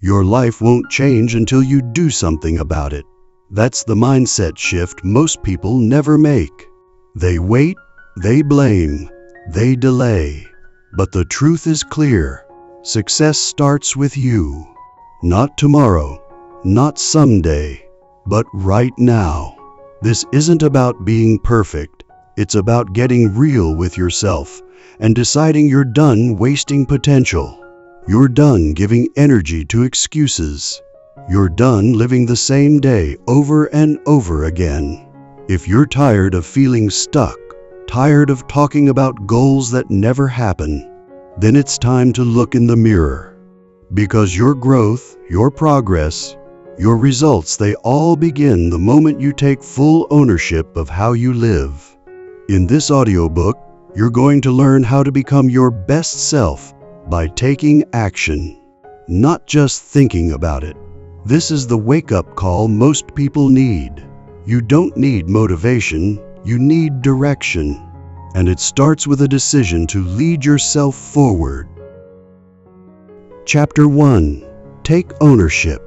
Your life won't change until you do something about it. That's the mindset shift most people never make. They wait, they blame, they delay. But the truth is clear. Success starts with you. Not tomorrow, not someday, but right now. This isn't about being perfect. It's about getting real with yourself and deciding you're done wasting potential. You're done giving energy to excuses. You're done living the same day over and over again. If you're tired of feeling stuck, tired of talking about goals that never happen, then it's time to look in the mirror. Because your growth, your progress, your results, they all begin the moment you take full ownership of how you live. In this audiobook, you're going to learn how to become your best self by taking action, not just thinking about it. This is the wake-up call most people need. You don't need motivation, you need direction. And it starts with a decision to lead yourself forward. Chapter 1. Take ownership.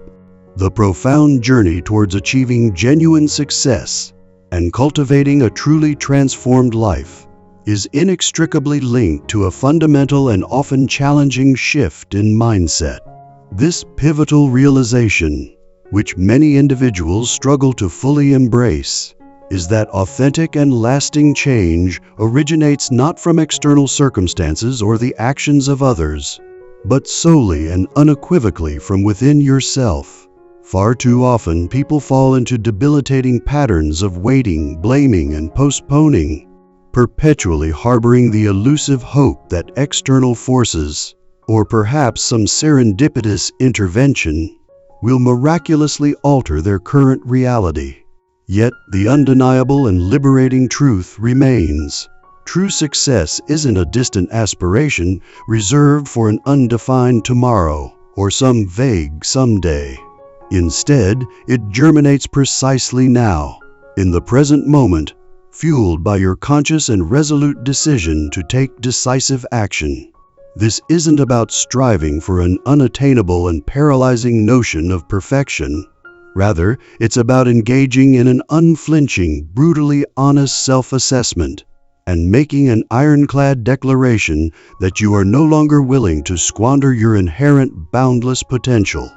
The profound journey towards achieving genuine success and cultivating a truly transformed life is inextricably linked to a fundamental and often challenging shift in mindset. This pivotal realization, which many individuals struggle to fully embrace, is that authentic and lasting change originates not from external circumstances or the actions of others, but solely and unequivocally from within yourself. Far too often, people fall into debilitating patterns of waiting, blaming, and postponing, perpetually harboring the elusive hope that external forces, or perhaps some serendipitous intervention, will miraculously alter their current reality. Yet, the undeniable and liberating truth remains. True success isn't a distant aspiration reserved for an undefined tomorrow or some vague someday. Instead, it germinates precisely now, in the present moment, fueled by your conscious and resolute decision to take decisive action. This isn't about striving for an unattainable and paralyzing notion of perfection. Rather, it's about engaging in an unflinching, brutally honest self-assessment and making an ironclad declaration that you are no longer willing to squander your inherent boundless potential.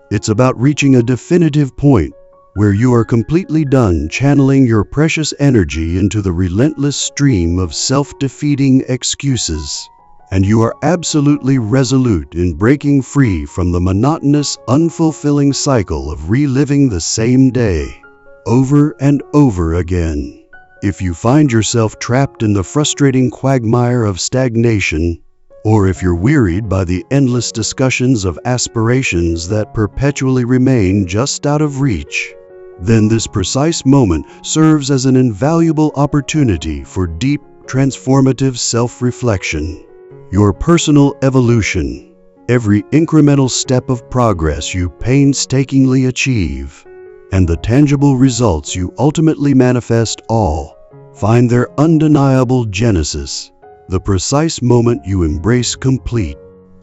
It's about reaching a definitive point where you are completely done channeling your precious energy into the relentless stream of self-defeating excuses, and you are absolutely resolute in breaking free from the monotonous, unfulfilling cycle of reliving the same day, over and over again. If you find yourself trapped in the frustrating quagmire of stagnation, or if you're wearied by the endless discussions of aspirations that perpetually remain just out of reach, then this precise moment serves as an invaluable opportunity for deep, transformative self-reflection. Your personal evolution, every incremental step of progress you painstakingly achieve, and the tangible results you ultimately manifest all find their undeniable genesis, the precise moment you embrace complete,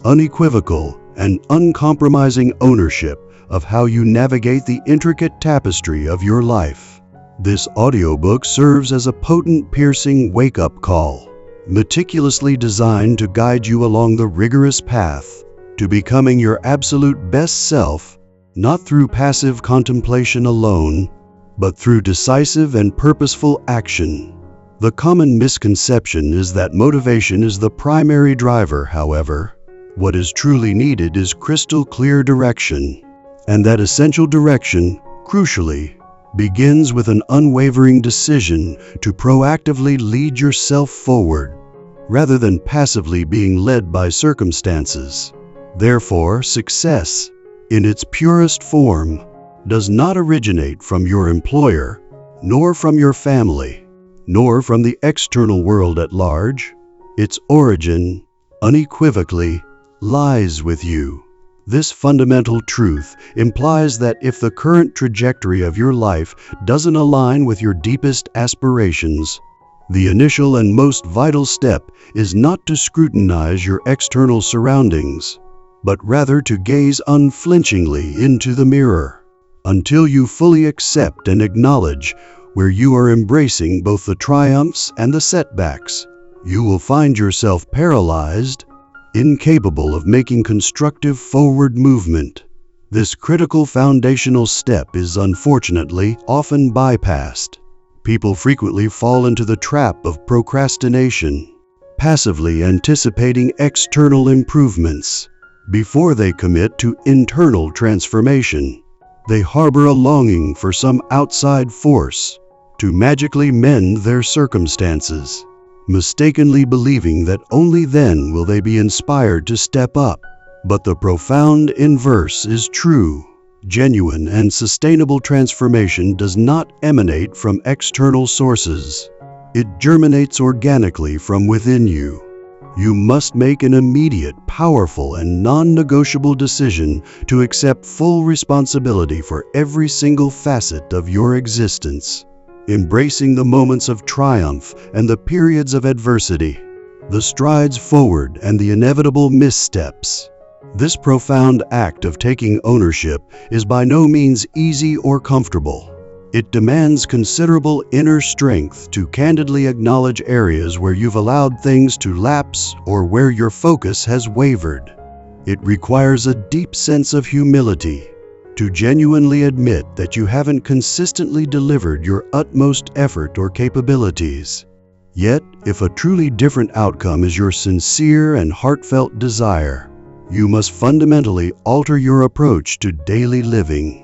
unequivocal, and uncompromising ownership of how you navigate the intricate tapestry of your life. This audiobook serves as a potent, piercing wake-up call, meticulously designed to guide you along the rigorous path to becoming your absolute best self, not through passive contemplation alone, but through decisive and purposeful action. The common misconception is that motivation is the primary driver. However, what is truly needed is crystal clear direction, and that essential direction, crucially, begins with an unwavering decision to proactively lead yourself forward, rather than passively being led by circumstances. Therefore, success, in its purest form, does not originate from your employer, nor from your family, nor from the external world at large. Its origin, unequivocally, lies with you. This fundamental truth implies that if the current trajectory of your life doesn't align with your deepest aspirations, the initial and most vital step is not to scrutinize your external surroundings, but rather to gaze unflinchingly into the mirror. Until you fully accept and acknowledge where you are embracing both the triumphs and the setbacks, you will find yourself paralyzed, incapable of making constructive forward movement. This critical foundational step is unfortunately often bypassed. People frequently fall into the trap of procrastination, passively anticipating external improvements before they commit to internal transformation. They harbor a longing for some outside force to magically mend their circumstances, mistakenly believing that only then will they be inspired to step up. But the profound inverse is true. Genuine and sustainable transformation does not emanate from external sources. It germinates organically from within you. You must make an immediate, powerful, and non-negotiable decision to accept full responsibility for every single facet of your existence, embracing the moments of triumph and the periods of adversity, the strides forward and the inevitable missteps. This profound act of taking ownership is by no means easy or comfortable. It demands considerable inner strength to candidly acknowledge areas where you've allowed things to lapse or where your focus has wavered. It requires a deep sense of humility to genuinely admit that you haven't consistently delivered your utmost effort or capabilities. Yet, if a truly different outcome is your sincere and heartfelt desire, you must fundamentally alter your approach to daily living.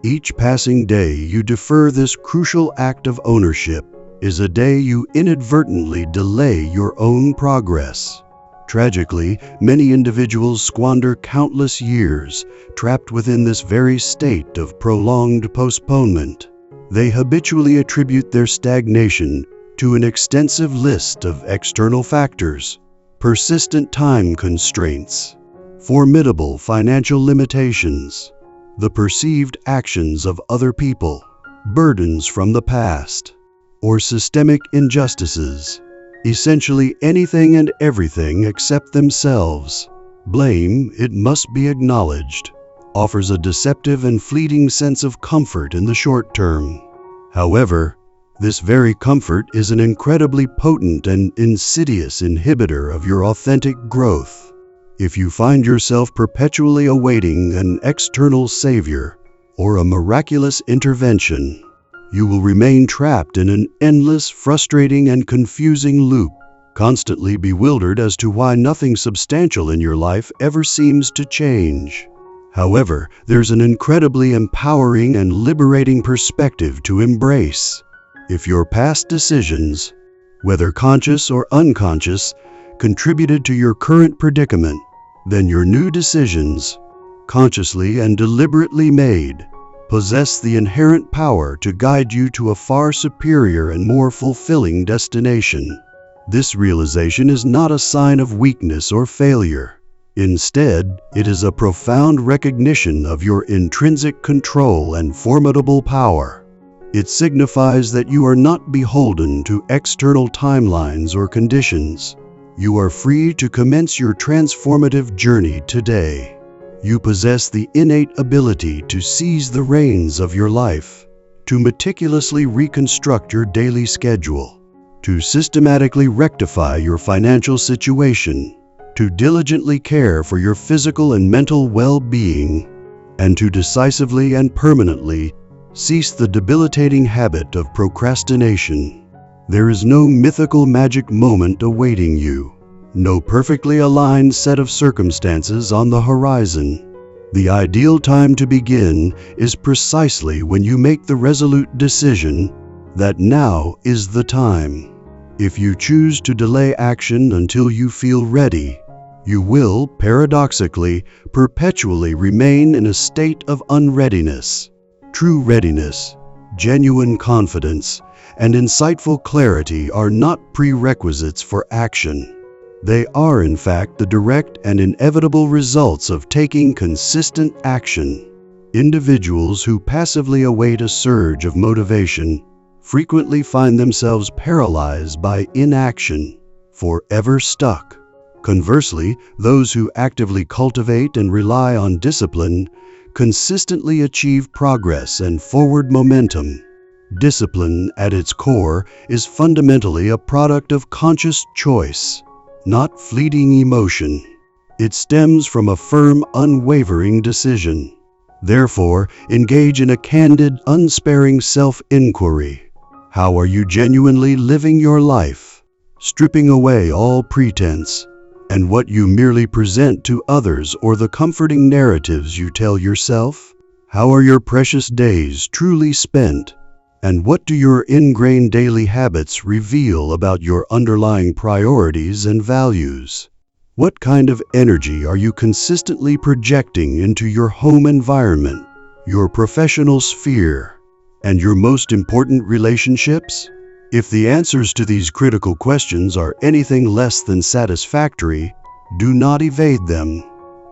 Each passing day you defer this crucial act of ownership is a day you inadvertently delay your own progress. Tragically, many individuals squander countless years trapped within this very state of prolonged postponement. They habitually attribute their stagnation to an extensive list of external factors, persistent time constraints, formidable financial limitations, the perceived actions of other people, burdens from the past, or systemic injustices. Essentially anything and everything except themselves. Blame, it must be acknowledged, offers a deceptive and fleeting sense of comfort in the short term. However, this very comfort is an incredibly potent and insidious inhibitor of your authentic growth. If you find yourself perpetually awaiting an external savior or a miraculous intervention, you will remain trapped in an endless, frustrating, and confusing loop, constantly bewildered as to why nothing substantial in your life ever seems to change. However, there's an incredibly empowering and liberating perspective to embrace. If your past decisions, whether conscious or unconscious, contributed to your current predicament, then your new decisions, consciously and deliberately made, possess the inherent power to guide you to a far superior and more fulfilling destination. This realization is not a sign of weakness or failure. Instead, it is a profound recognition of your intrinsic control and formidable power. It signifies that you are not beholden to external timelines or conditions. You are free to commence your transformative journey today. You possess the innate ability to seize the reins of your life, to meticulously reconstruct your daily schedule, to systematically rectify your financial situation, to diligently care for your physical and mental well-being, and to decisively and permanently cease the debilitating habit of procrastination. There is no mythical magic moment awaiting you, no perfectly aligned set of circumstances on the horizon. The ideal time to begin is precisely when you make the resolute decision that now is the time. If you choose to delay action until you feel ready, you will, paradoxically, perpetually remain in a state of unreadiness. True readiness, genuine confidence, and insightful clarity are not prerequisites for action. They are, in fact, the direct and inevitable results of taking consistent action. Individuals who passively await a surge of motivation frequently find themselves paralyzed by inaction, forever stuck. Conversely, those who actively cultivate and rely on discipline consistently achieve progress and forward momentum. Discipline, at its core, is fundamentally a product of conscious choice, not fleeting emotion. It stems from a firm, unwavering decision. Therefore, engage in a candid, unsparing self-inquiry. How are you genuinely living your life, stripping away all pretense, and what you merely present to others or the comforting narratives you tell yourself? How are your precious days truly spent? And what do your ingrained daily habits reveal about your underlying priorities and values? What kind of energy are you consistently projecting into your home environment, your professional sphere, and your most important relationships? If the answers to these critical questions are anything less than satisfactory, do not evade them.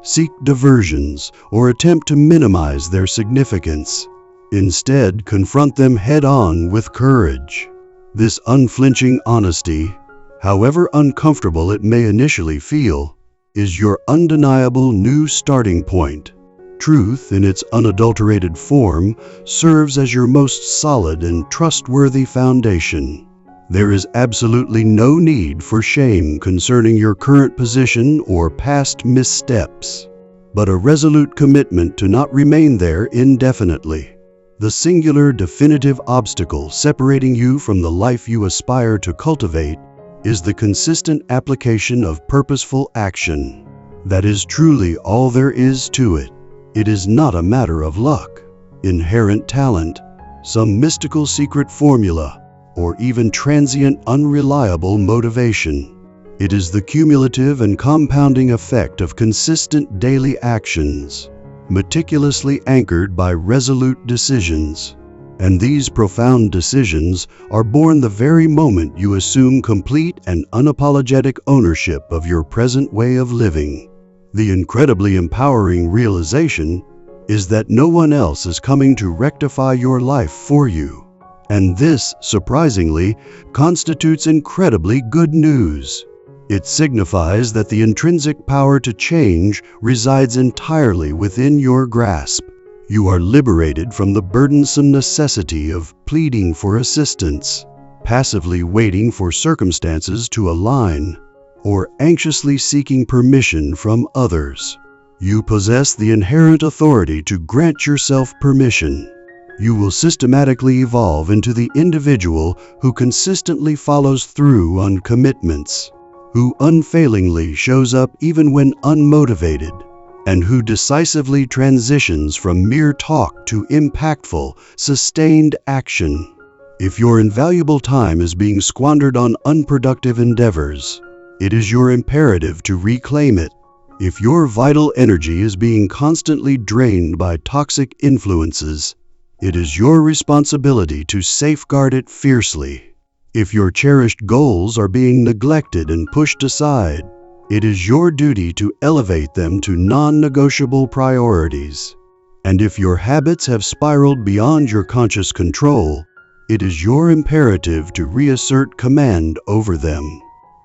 Seek diversions or attempt to minimize their significance. Instead, confront them head-on with courage. This unflinching honesty, however uncomfortable it may initially feel, is your undeniable new starting point. Truth, in its unadulterated form, serves as your most solid and trustworthy foundation. There is absolutely no need for shame concerning your current position or past missteps, but a resolute commitment to not remain there indefinitely. The singular, definitive obstacle separating you from the life you aspire to cultivate is the consistent application of purposeful action. That is truly all there is to it. It is not a matter of luck, inherent talent, some mystical secret formula, or even transient unreliable motivation. It is the cumulative and compounding effect of consistent daily actions, meticulously anchored by resolute decisions. And these profound decisions are born the very moment you assume complete and unapologetic ownership of your present way of living. The incredibly empowering realization is that no one else is coming to rectify your life for you. And this, surprisingly, constitutes incredibly good news. It signifies that the intrinsic power to change resides entirely within your grasp. You are liberated from the burdensome necessity of pleading for assistance, passively waiting for circumstances to align, or anxiously seeking permission from others. You possess the inherent authority to grant yourself permission. You will systematically evolve into the individual who consistently follows through on commitments, who unfailingly shows up even when unmotivated, and who decisively transitions from mere talk to impactful, sustained action. If your invaluable time is being squandered on unproductive endeavors, it is your imperative to reclaim it. If your vital energy is being constantly drained by toxic influences, it is your responsibility to safeguard it fiercely. If your cherished goals are being neglected and pushed aside, it is your duty to elevate them to non-negotiable priorities. And if your habits have spiraled beyond your conscious control, it is your imperative to reassert command over them.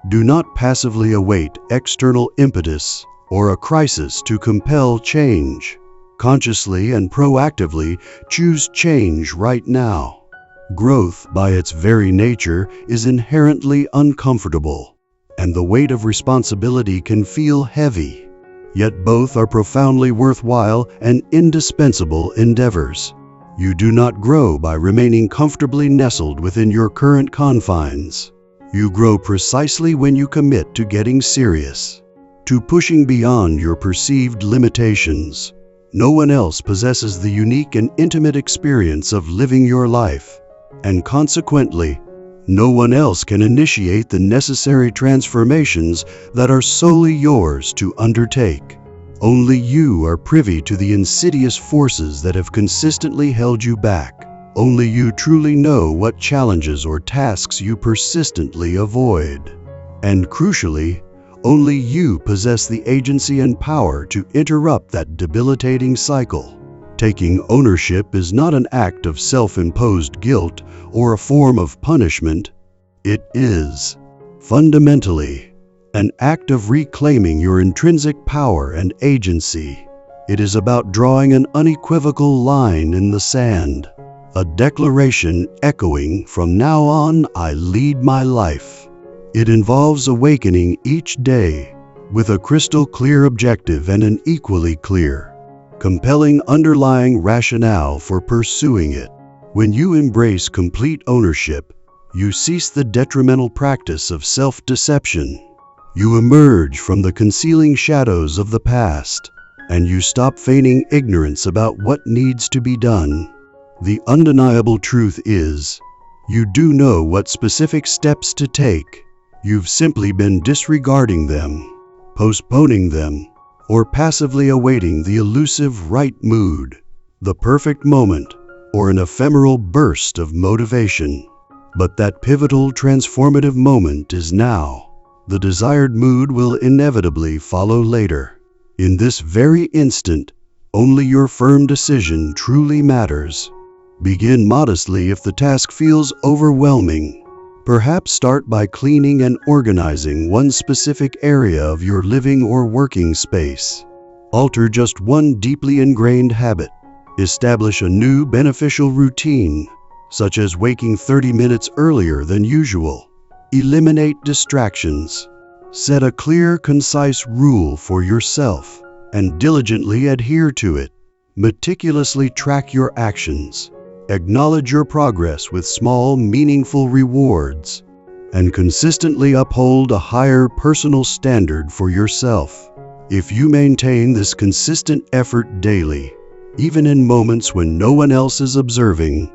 Do not passively await external impetus or a crisis to compel change. Consciously and proactively choose change right now. Growth, by its very nature, is inherently uncomfortable, and the weight of responsibility can feel heavy. Yet both are profoundly worthwhile and indispensable endeavors. You do not grow by remaining comfortably nestled within your current confines. You grow precisely when you commit to getting serious, to pushing beyond your perceived limitations. No one else possesses the unique and intimate experience of living your life, and consequently, no one else can initiate the necessary transformations that are solely yours to undertake. Only you are privy to the insidious forces that have consistently held you back. Only you truly know what challenges or tasks you persistently avoid. And crucially, only you possess the agency and power to interrupt that debilitating cycle. Taking ownership is not an act of self-imposed guilt or a form of punishment. It is, fundamentally, an act of reclaiming your intrinsic power and agency. It is about drawing an unequivocal line in the sand, a declaration echoing, "From now on, I lead my life." It involves awakening each day with a crystal clear objective and an equally clear, compelling underlying rationale for pursuing it. When you embrace complete ownership, you cease the detrimental practice of self-deception. You emerge from the concealing shadows of the past, and you stop feigning ignorance about what needs to be done. The undeniable truth is, you do know what specific steps to take. You've simply been disregarding them, postponing them, or passively awaiting the elusive right mood, the perfect moment, or an ephemeral burst of motivation. But that pivotal, transformative moment is now. The desired mood will inevitably follow later. In this very instant, only your firm decision truly matters. Begin modestly if the task feels overwhelming. Perhaps start by cleaning and organizing one specific area of your living or working space. Alter just one deeply ingrained habit. Establish a new beneficial routine, such as waking 30 minutes earlier than usual. Eliminate distractions. Set a clear, concise rule for yourself and diligently adhere to it. Meticulously track your actions. Acknowledge your progress with small, meaningful rewards, and consistently uphold a higher personal standard for yourself. If you maintain this consistent effort daily, even in moments when no one else is observing,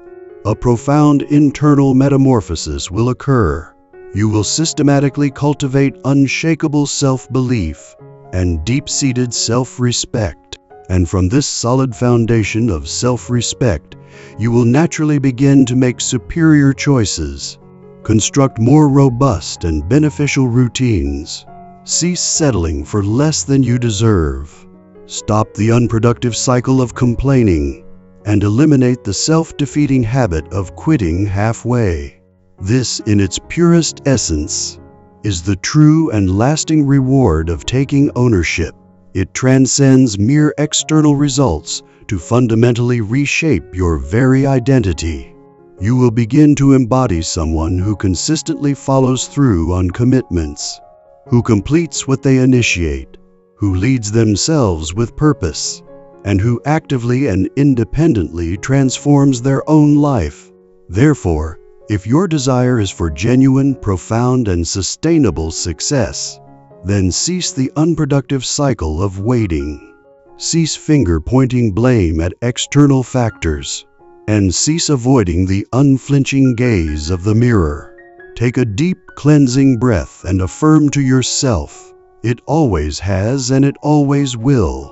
a profound internal metamorphosis will occur. You will systematically cultivate unshakable self-belief and deep-seated self-respect. And from this solid foundation of self-respect, you will naturally begin to make superior choices, construct more robust and beneficial routines, cease settling for less than you deserve, stop the unproductive cycle of complaining, and eliminate the self-defeating habit of quitting halfway. This, in its purest essence, is the true and lasting reward of taking ownership. It transcends mere external results to fundamentally reshape your very identity. You will begin to embody someone who consistently follows through on commitments, who completes what they initiate, who leads themselves with purpose, and who actively and independently transforms their own life. Therefore, if your desire is for genuine, profound, and sustainable success, then cease the unproductive cycle of waiting. Cease finger-pointing blame at external factors, and cease avoiding the unflinching gaze of the mirror. Take a deep, cleansing breath and affirm to yourself, it always has and it always will.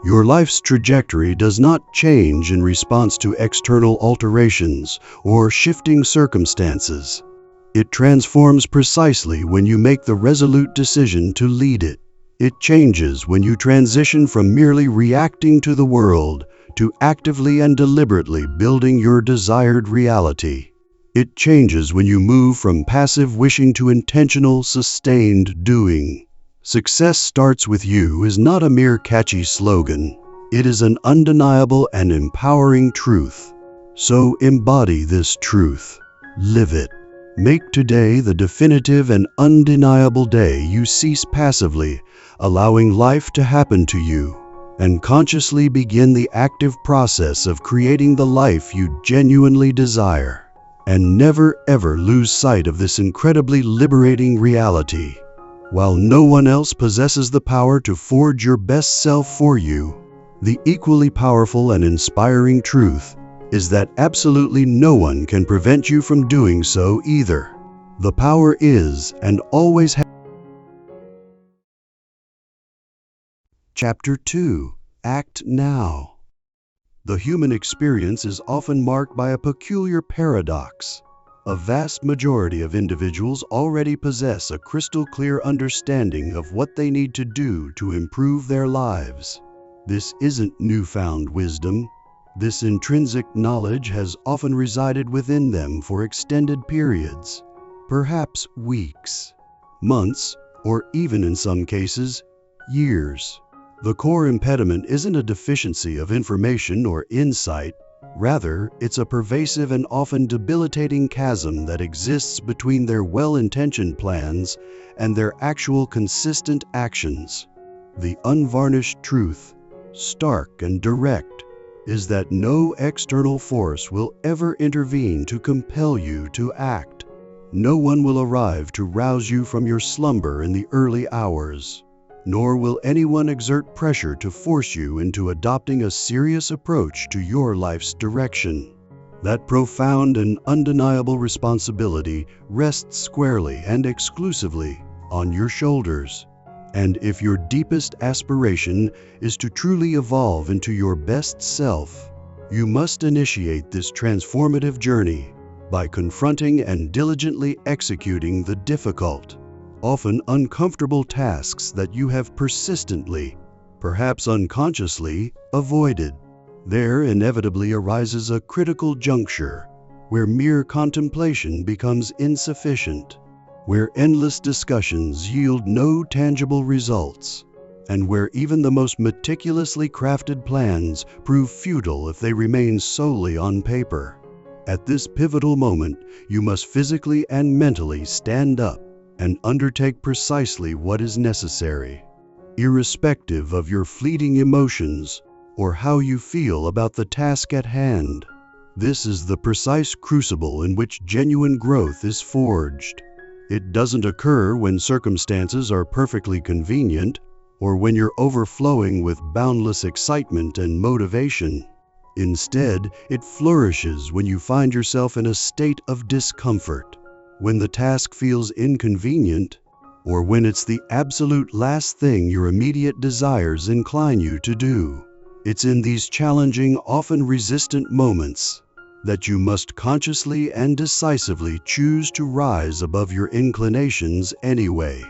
Your life's trajectory does not change in response to external alterations or shifting circumstances. It transforms precisely when you make the resolute decision to lead it. It changes when you transition from merely reacting to the world to actively and deliberately building your desired reality. It changes when you move from passive wishing to intentional, sustained doing. Success starts with you is not a mere catchy slogan. It is an undeniable and empowering truth. So embody this truth. Live it. Make today the definitive and undeniable day you cease passively allowing life to happen to you, and consciously begin the active process of creating the life you genuinely desire. And never ever lose sight of this incredibly liberating reality. While no one else possesses the power to forge your best self for you, the equally powerful and inspiring truth is that absolutely no one can prevent you from doing so either. The power is and always has. Chapter 2. Act Now. The human experience is often marked by a peculiar paradox. A vast majority of individuals already possess a crystal-clear understanding of what they need to do to improve their lives. This isn't newfound wisdom. This intrinsic knowledge has often resided within them for extended periods, perhaps weeks, months, or even in some cases, years. The core impediment isn't a deficiency of information or insight. Rather, it's a pervasive and often debilitating chasm that exists between their well-intentioned plans and their actual consistent actions. The unvarnished truth, stark and direct, is that no external force will ever intervene to compel you to act. No one will arrive to rouse you from your slumber in the early hours, nor will anyone exert pressure to force you into adopting a serious approach to your life's direction. That profound and undeniable responsibility rests squarely and exclusively on your shoulders. And if your deepest aspiration is to truly evolve into your best self, you must initiate this transformative journey by confronting and diligently executing the difficult, often uncomfortable tasks that you have persistently, perhaps unconsciously, avoided. There inevitably arises a critical juncture where mere contemplation becomes insufficient, where endless discussions yield no tangible results, and where even the most meticulously crafted plans prove futile if they remain solely on paper. At this pivotal moment, you must physically and mentally stand up and undertake precisely what is necessary, irrespective of your fleeting emotions or how you feel about the task at hand. This is the precise crucible in which genuine growth is forged. It doesn't occur when circumstances are perfectly convenient or when you're overflowing with boundless excitement and motivation. Instead, it flourishes when you find yourself in a state of discomfort, when the task feels inconvenient, or when it's the absolute last thing your immediate desires incline you to do. It's in these challenging, often resistant moments that you must consciously and decisively choose to rise above your inclinations anyway.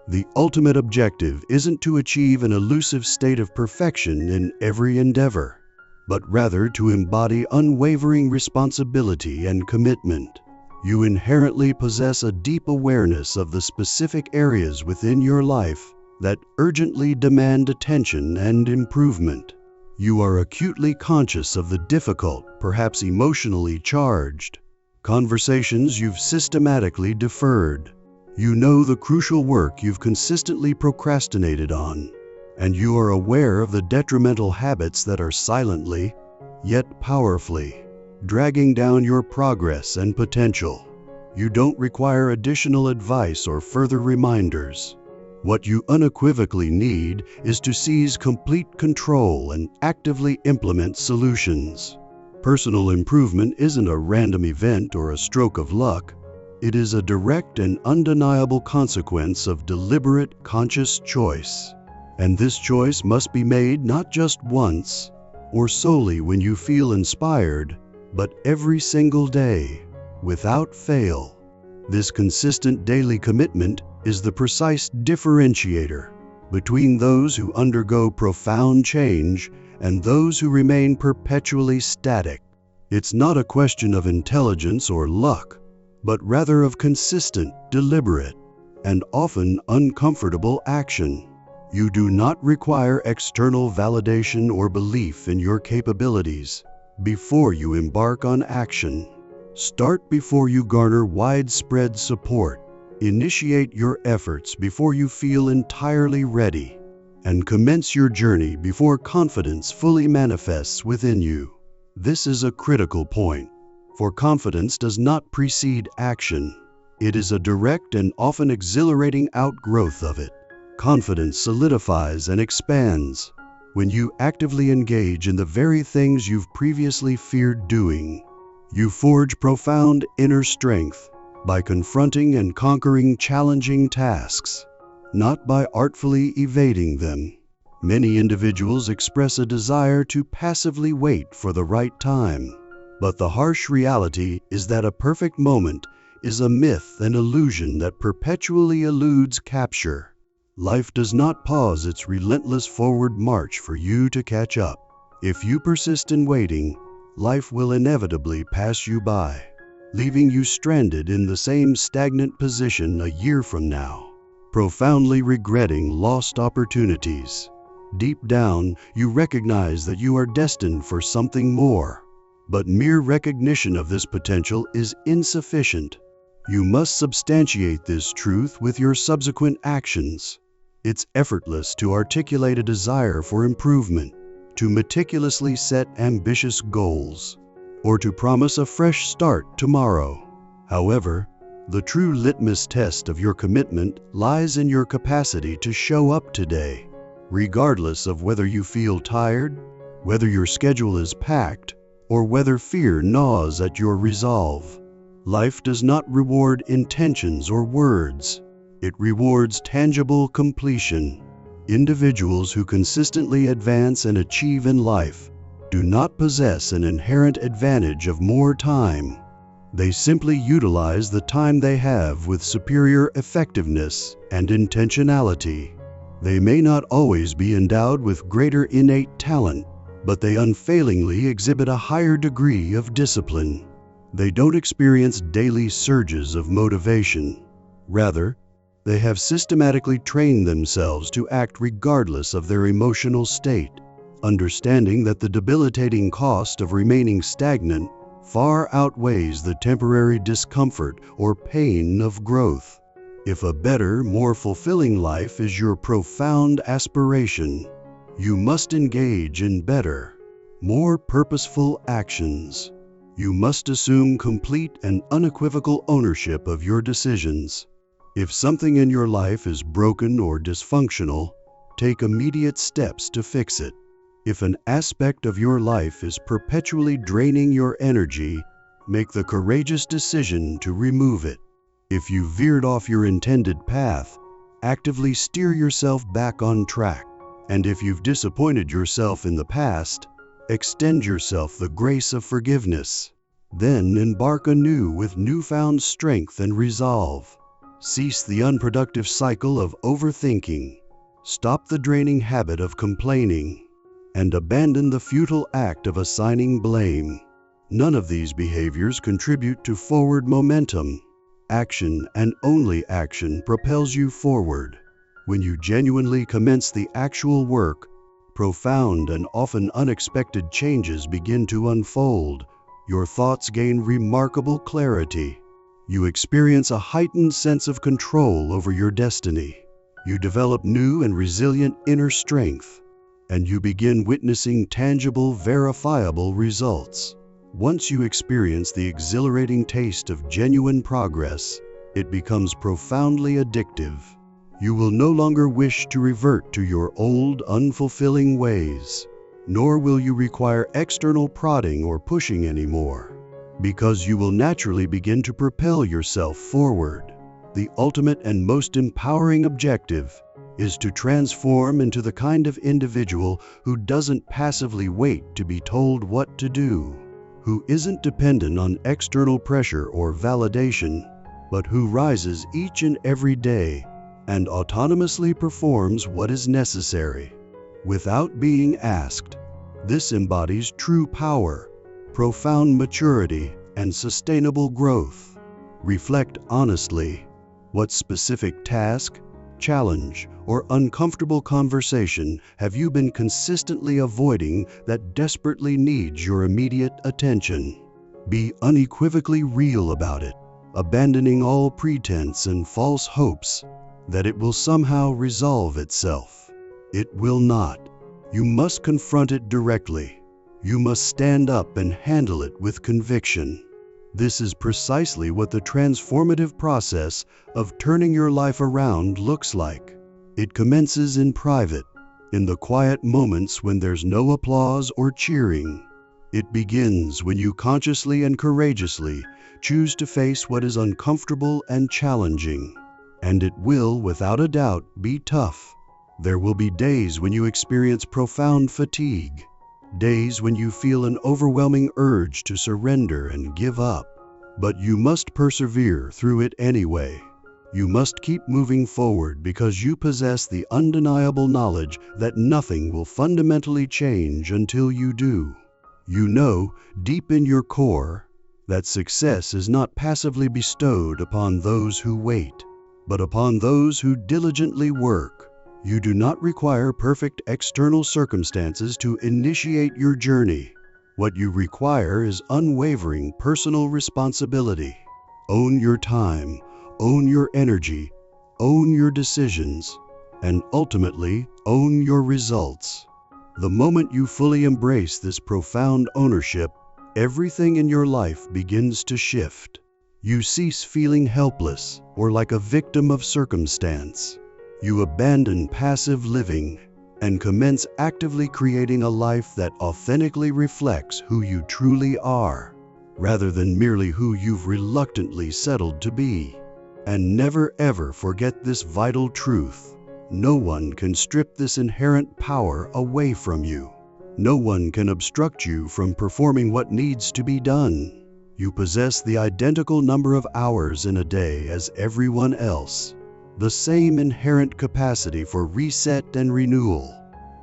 The ultimate objective isn't to achieve an elusive state of perfection in every endeavor, but rather to embody unwavering responsibility and commitment. You inherently possess a deep awareness of the specific areas within your life that urgently demand attention and improvement. You are acutely conscious of the difficult, perhaps emotionally charged, conversations you've systematically deferred. You know the crucial work you've consistently procrastinated on, and you are aware of the detrimental habits that are silently, yet powerfully, dragging down your progress and potential. You don't require additional advice or further reminders. What you unequivocally need is to seize complete control and actively implement solutions. Personal improvement isn't a random event or a stroke of luck. It is a direct and undeniable consequence of deliberate, conscious choice. And this choice must be made not just once, or solely when you feel inspired, but every single day, without fail. This consistent daily commitment is the precise differentiator between those who undergo profound change and those who remain perpetually static. It's not a question of intelligence or luck, but rather of consistent, deliberate, and often uncomfortable action. You do not require external validation or belief in your capabilities before you embark on action. Start before you garner widespread support. Initiate your efforts before you feel entirely ready, and commence your journey before confidence fully manifests within you. This is a critical point, for confidence does not precede action. It is a direct and often exhilarating outgrowth of it. Confidence solidifies and expands when you actively engage in the very things you've previously feared doing. You forge profound inner strength by confronting and conquering challenging tasks, not by artfully evading them. Many individuals express a desire to passively wait for the right time, but the harsh reality is that a perfect moment is a myth and illusion that perpetually eludes capture. Life does not pause its relentless forward march for you to catch up. If you persist in waiting, life will inevitably pass you by, leaving you stranded in the same stagnant position a year from now. profoundly regretting lost opportunities. Deep down, you recognize that you are destined for something more. But mere recognition of this potential is insufficient. You must substantiate this truth with your subsequent actions. It's effortless to articulate a desire for improvement, to meticulously set ambitious goals, or to promise a fresh start tomorrow. However, the true litmus test of your commitment lies in your capacity to show up today, regardless of whether you feel tired, whether your schedule is packed, or whether fear gnaws at your resolve. Life does not reward intentions or words. It rewards tangible completion. Individuals who consistently advance and achieve in life do not possess an inherent advantage of more time. They simply utilize the time they have with superior effectiveness and intentionality. They may not always be endowed with greater innate talent, but they unfailingly exhibit a higher degree of discipline. They don't experience daily surges of motivation. Rather, they have systematically trained themselves to act regardless of their emotional state, understanding that the debilitating cost of remaining stagnant far outweighs the temporary discomfort or pain of growth. If a better, more fulfilling life is your profound aspiration, you must engage in better, more purposeful actions. You must assume complete and unequivocal ownership of your decisions. If something in your life is broken or dysfunctional, take immediate steps to fix it. If an aspect of your life is perpetually draining your energy, make the courageous decision to remove it. If you veered off your intended path, actively steer yourself back on track. And if you've disappointed yourself in the past, extend yourself the grace of forgiveness. Then embark anew with newfound strength and resolve. Cease the unproductive cycle of overthinking. Stop the draining habit of complaining. And abandon the futile act of assigning blame. None of these behaviors contribute to forward momentum. Action and only action propels you forward. When you genuinely commence the actual work, profound and often unexpected changes begin to unfold. Your thoughts gain remarkable clarity. You experience a heightened sense of control over your destiny. You develop new and resilient inner strength, and you begin witnessing tangible, verifiable results. Once you experience the exhilarating taste of genuine progress, it becomes profoundly addictive. You will no longer wish to revert to your old, unfulfilling ways, nor will you require external prodding or pushing anymore, because you will naturally begin to propel yourself forward. The ultimate and most empowering objective is to transform into the kind of individual who doesn't passively wait to be told what to do, who isn't dependent on external pressure or validation, but who rises each and every day and autonomously performs what is necessary, without being asked. This embodies true power, profound maturity, and sustainable growth. Reflect honestly. What specific task, challenge, or uncomfortable conversation have you been consistently avoiding that desperately needs your immediate attention? Be unequivocally real about it, abandoning all pretense and false hopes that it will somehow resolve itself. It will not. You must confront it directly. You must stand up and handle it with conviction. This is precisely what the transformative process of turning your life around looks like. It commences in private, in the quiet moments when there's no applause or cheering. It begins when you consciously and courageously choose to face what is uncomfortable and challenging. And it will, without a doubt, be tough. There will be days when you experience profound fatigue, days when you feel an overwhelming urge to surrender and give up. But you must persevere through it anyway. You must keep moving forward because you possess the undeniable knowledge that nothing will fundamentally change until you do. You know, deep in your core, that success is not passively bestowed upon those who wait. but upon those who diligently work. You do not require perfect external circumstances to initiate your journey. What you require is unwavering personal responsibility. Own your time, own your energy, own your decisions, and ultimately own your results. The moment you fully embrace this profound ownership, everything in your life begins to shift. You cease feeling helpless or like a victim of circumstance. You abandon passive living and commence actively creating a life that authentically reflects who you truly are, rather than merely who you've reluctantly settled to be. And never ever forget this vital truth. No one can strip this inherent power away from you. No one can obstruct you from performing what needs to be done. You possess the identical number of hours in a day as everyone else, the same inherent capacity for reset and renewal,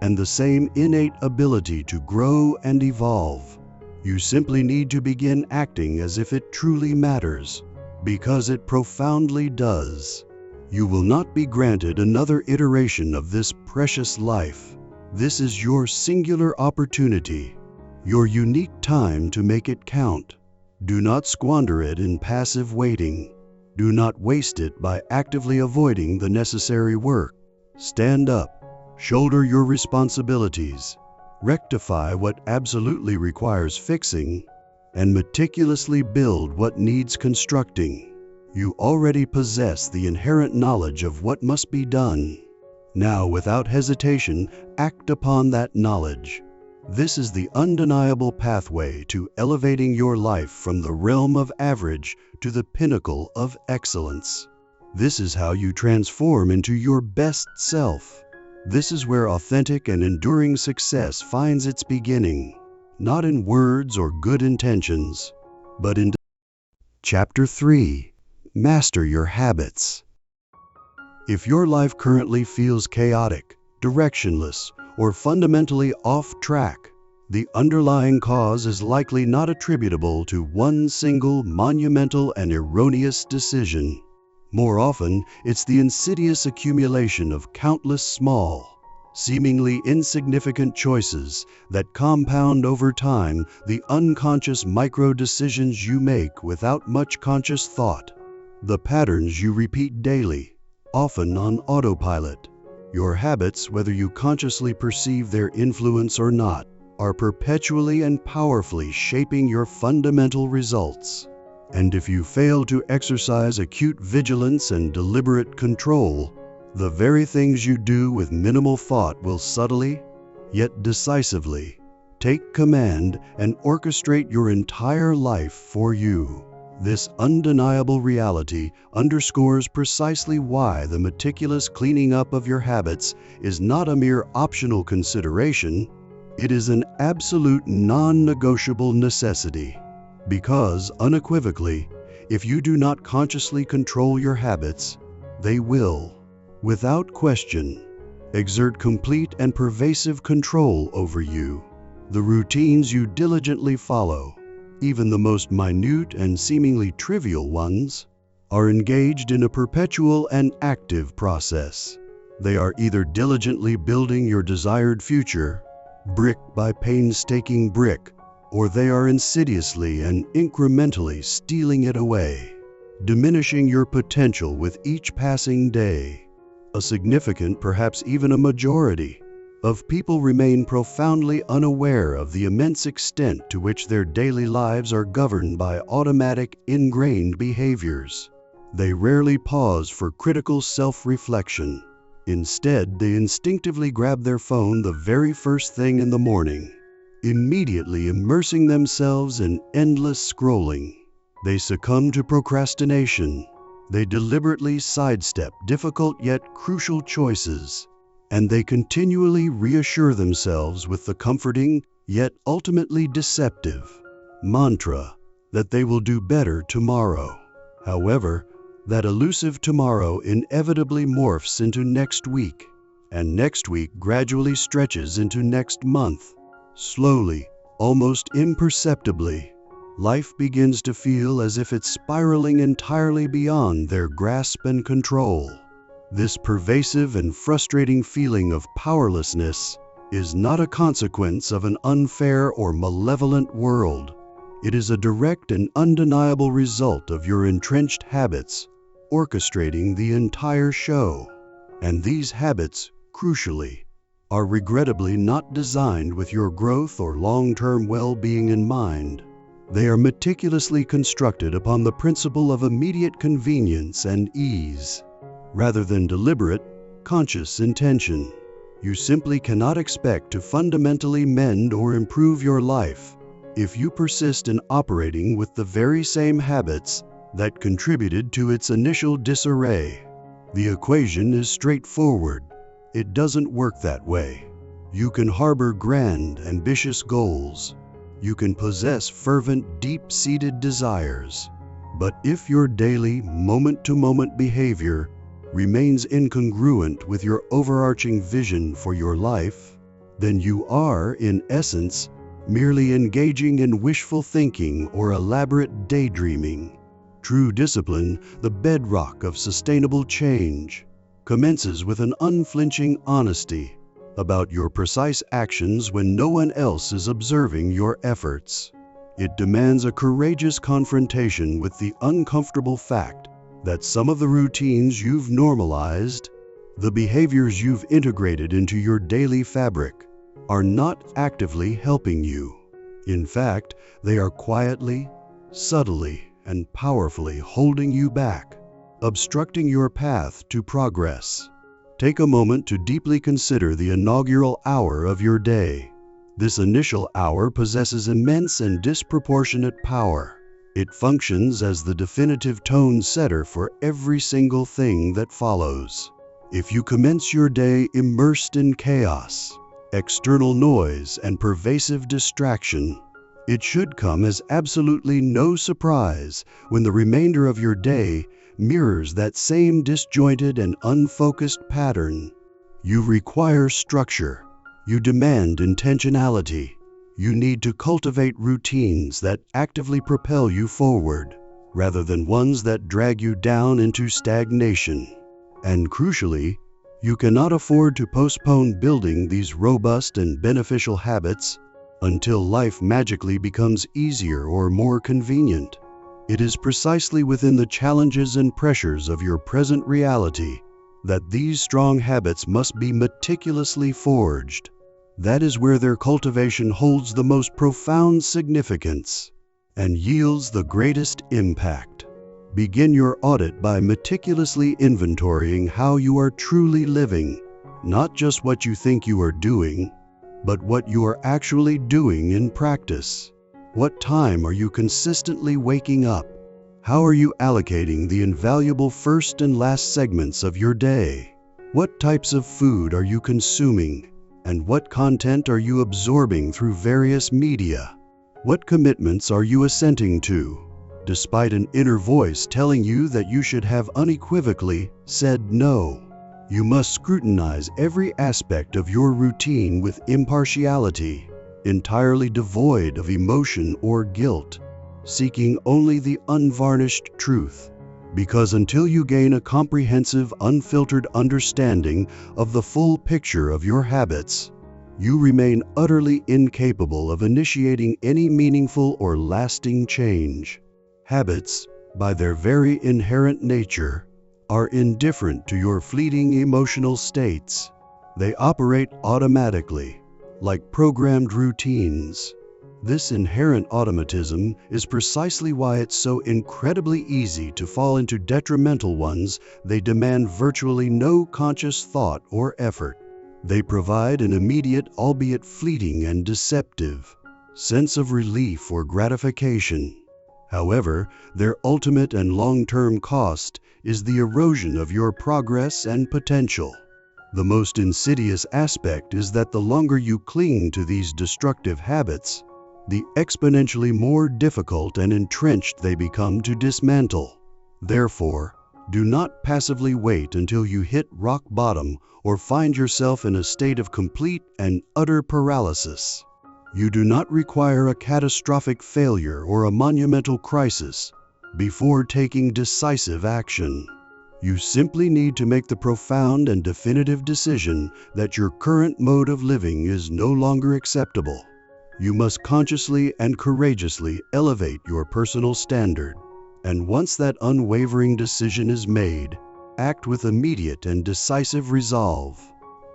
and the same innate ability to grow and evolve. You simply need to begin acting as if it truly matters, because it profoundly does. You will not be granted another iteration of this precious life. This is your singular opportunity, your unique time to make it count. Do not squander it in passive waiting. Do not waste it by actively avoiding the necessary work. Stand up, shoulder your responsibilities, rectify what absolutely requires fixing, and meticulously build what needs constructing. You already possess the inherent knowledge of what must be done. Now, without hesitation, act upon that knowledge. This is the undeniable pathway to elevating your life from the realm of average to the pinnacle of excellence. This is how you transform into your best self. This is where authentic and enduring success finds its beginning, not in words or good intentions, but in Chapter 3. Master your habits. If your life currently feels chaotic, directionless, or fundamentally off track, the underlying cause is likely not attributable to one single monumental and erroneous decision. More often, it's the insidious accumulation of countless small, seemingly insignificant choices that compound over time the unconscious micro-decisions you make without much conscious thought. The patterns you repeat daily, often on autopilot. Your habits, whether you consciously perceive their influence or not, are perpetually and powerfully shaping your fundamental results. And if you fail to exercise acute vigilance and deliberate control, the very things you do with minimal thought will subtly, yet decisively, take command and orchestrate your entire life for you. This undeniable reality underscores precisely why the meticulous cleaning up of your habits is not a mere optional consideration. It is an absolute non-negotiable necessity. Because, unequivocally, if you do not consciously control your habits, they will, without question, exert complete and pervasive control over you. The routines you diligently follow, even the most minute and seemingly trivial ones, are engaged in a perpetual and active process. They are either diligently building your desired future, brick by painstaking brick, or they are insidiously and incrementally stealing it away, diminishing your potential with each passing day. A significant, perhaps even a majority, of people remain profoundly unaware of the immense extent to which their daily lives are governed by automatic, ingrained behaviors. They rarely pause for critical self-reflection. Instead, they instinctively grab their phone the very first thing in the morning, immediately immersing themselves in endless scrolling. They succumb to procrastination. They deliberately sidestep difficult yet crucial choices, and they continually reassure themselves with the comforting, yet ultimately deceptive, mantra that they will do better tomorrow. However, that elusive tomorrow inevitably morphs into next week, and next week gradually stretches into next month. Slowly, almost imperceptibly, life begins to feel as if it's spiraling entirely beyond their grasp and control. This pervasive and frustrating feeling of powerlessness is not a consequence of an unfair or malevolent world. It is a direct and undeniable result of your entrenched habits orchestrating the entire show. And these habits, crucially, are regrettably not designed with your growth or long-term well-being in mind. They are meticulously constructed upon the principle of immediate convenience and ease, rather than deliberate, conscious intention. You simply cannot expect to fundamentally mend or improve your life if you persist in operating with the very same habits that contributed to its initial disarray. The equation is straightforward. It doesn't work that way. You can harbor grand, ambitious goals. You can possess fervent, deep-seated desires. But if your daily, moment-to-moment behavior remains incongruent with your overarching vision for your life, then you are, in essence, merely engaging in wishful thinking or elaborate daydreaming. True discipline, the bedrock of sustainable change, commences with an unflinching honesty about your precise actions when no one else is observing your efforts. It demands a courageous confrontation with the uncomfortable fact that some of the routines you've normalized, the behaviors you've integrated into your daily fabric, are not actively helping you. In fact, they are quietly, subtly, and powerfully holding you back, obstructing your path to progress. Take a moment to deeply consider the inaugural hour of your day. This initial hour possesses immense and disproportionate power. It functions as the definitive tone setter for every single thing that follows. If you commence your day immersed in chaos, external noise, and pervasive distraction, it should come as absolutely no surprise when the remainder of your day mirrors that same disjointed and unfocused pattern. You require structure. You demand intentionality. You need to cultivate routines that actively propel you forward, rather than ones that drag you down into stagnation. And crucially, you cannot afford to postpone building these robust and beneficial habits until life magically becomes easier or more convenient. It is precisely within the challenges and pressures of your present reality that these strong habits must be meticulously forged. That is where their cultivation holds the most profound significance and yields the greatest impact. Begin your audit by meticulously inventorying how you are truly living, not just what you think you are doing, but what you are actually doing in practice. What time are you consistently waking up? How are you allocating the invaluable first and last segments of your day? What types of food are you consuming? And what content are you absorbing through various media? What commitments are you assenting to, despite an inner voice telling you that you should have unequivocally said no? You must scrutinize every aspect of your routine with impartiality, entirely devoid of emotion or guilt, seeking only the unvarnished truth. Because until you gain a comprehensive, unfiltered understanding of the full picture of your habits, you remain utterly incapable of initiating any meaningful or lasting change. Habits, by their very inherent nature, are indifferent to your fleeting emotional states. They operate automatically, like programmed routines. This inherent automatism is precisely why it's so incredibly easy to fall into detrimental ones. They demand virtually no conscious thought or effort. They provide an immediate, albeit fleeting and deceptive, sense of relief or gratification. However, their ultimate and long-term cost is the erosion of your progress and potential. The most insidious aspect is that the longer you cling to these destructive habits, the exponentially more difficult and entrenched they become to dismantle. Therefore, do not passively wait until you hit rock bottom or find yourself in a state of complete and utter paralysis. You do not require a catastrophic failure or a monumental crisis before taking decisive action. You simply need to make the profound and definitive decision that your current mode of living is no longer acceptable. You must consciously and courageously elevate your personal standard, and once that unwavering decision is made, act with immediate and decisive resolve.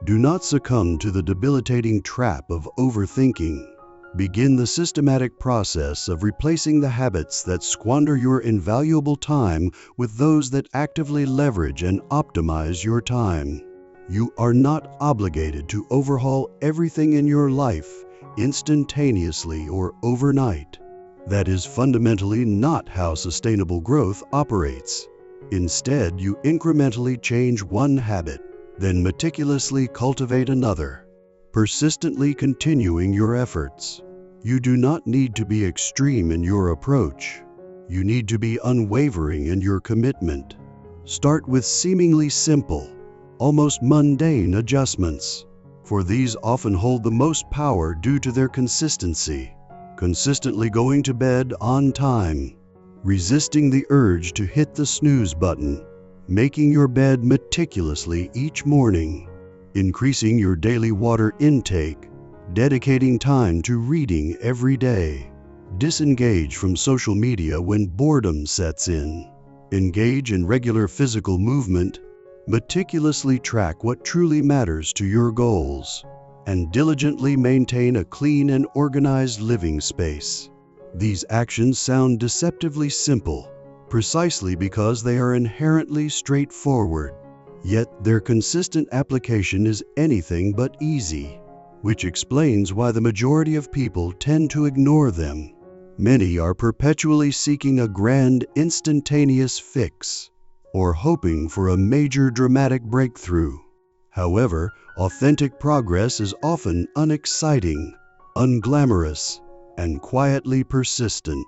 Do not succumb to the debilitating trap of overthinking. Begin the systematic process of replacing the habits that squander your invaluable time with those that actively leverage and optimize your time. You are not obligated to overhaul everything in your life instantaneously or overnight. That is fundamentally not how sustainable growth operates. Instead, you incrementally change one habit, then meticulously cultivate another, persistently continuing your efforts. You do not need to be extreme in your approach. You need to be unwavering in your commitment. Start with seemingly simple, almost mundane adjustments, for these often hold the most power due to their consistency. Consistently going to bed on time, resisting the urge to hit the snooze button, making your bed meticulously each morning, increasing your daily water intake, dedicating time to reading every day, disengage from social media when boredom sets in, engage in regular physical movement, meticulously track what truly matters to your goals, and diligently maintain a clean and organized living space. These actions sound deceptively simple, precisely because they are inherently straightforward, yet their consistent application is anything but easy, which explains why the majority of people tend to ignore them. Many are perpetually seeking a grand, instantaneous fix, or hoping for a major dramatic breakthrough. However, authentic progress is often unexciting, unglamorous, and quietly persistent.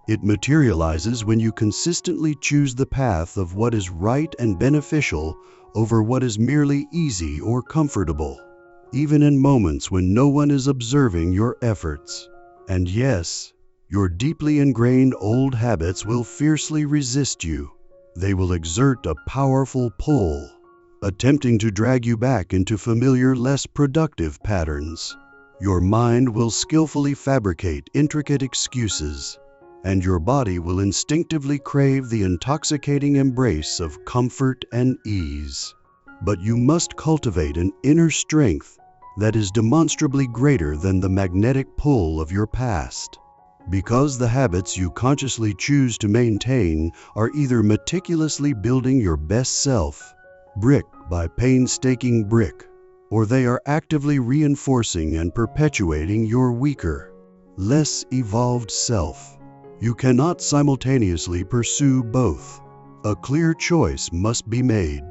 It materializes when you consistently choose the path of what is right and beneficial over what is merely easy or comfortable, even in moments when no one is observing your efforts. And yes, your deeply ingrained old habits will fiercely resist you. They will exert a powerful pull, attempting to drag you back into familiar, less productive patterns. Your mind will skillfully fabricate intricate excuses, and your body will instinctively crave the intoxicating embrace of comfort and ease. But you must cultivate an inner strength that is demonstrably greater than the magnetic pull of your past, because the habits you consciously choose to maintain are either meticulously building your best self, brick by painstaking brick, or they are actively reinforcing and perpetuating your weaker, less evolved self. You cannot simultaneously pursue both. A clear choice must be made.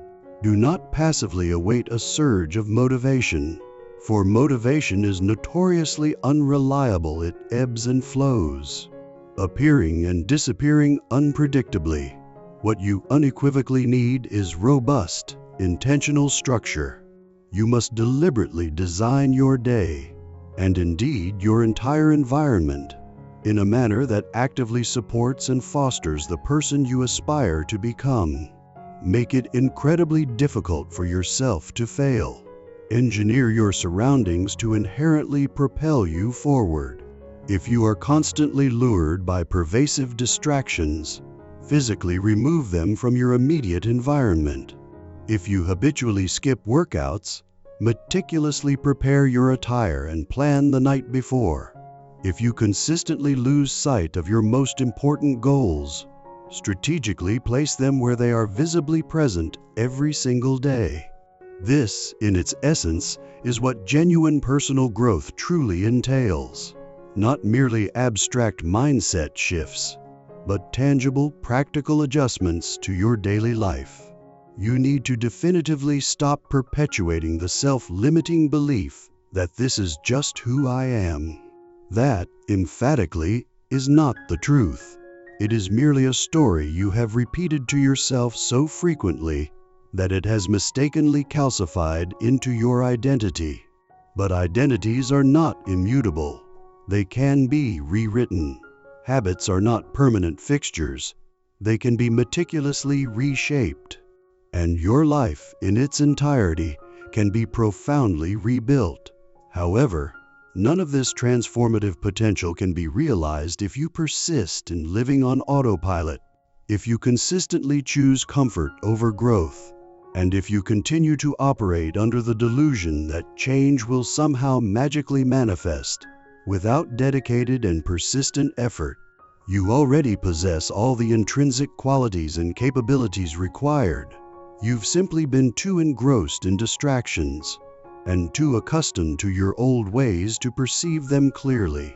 Do not passively await a surge of motivation, for motivation is notoriously unreliable. It ebbs and flows, appearing and disappearing unpredictably. What you unequivocally need is robust, intentional structure. You must deliberately design your day, and indeed your entire environment, in a manner that actively supports and fosters the person you aspire to become. Make it incredibly difficult for yourself to fail. Engineer your surroundings to inherently propel you forward. If you are constantly lured by pervasive distractions, physically remove them from your immediate environment. If you habitually skip workouts, meticulously prepare your attire and plan the night before. If you consistently lose sight of your most important goals, strategically place them where they are visibly present every single day. This, in its essence, is what genuine personal growth truly entails. Not merely abstract mindset shifts, but tangible, practical adjustments to your daily life. You need to definitively stop perpetuating the self-limiting belief that this is just who I am. That, emphatically, is not the truth. It is merely a story you have repeated to yourself so frequently that it has mistakenly calcified into your identity. But identities are not immutable. They can be rewritten. Habits are not permanent fixtures. They can be meticulously reshaped. And your life in its entirety can be profoundly rebuilt. However, none of this transformative potential can be realized if you persist in living on autopilot, if you consistently choose comfort over growth, and if you continue to operate under the delusion that change will somehow magically manifest without dedicated and persistent effort. You already possess all the intrinsic qualities and capabilities required. You've simply been too engrossed in distractions and too accustomed to your old ways to perceive them clearly.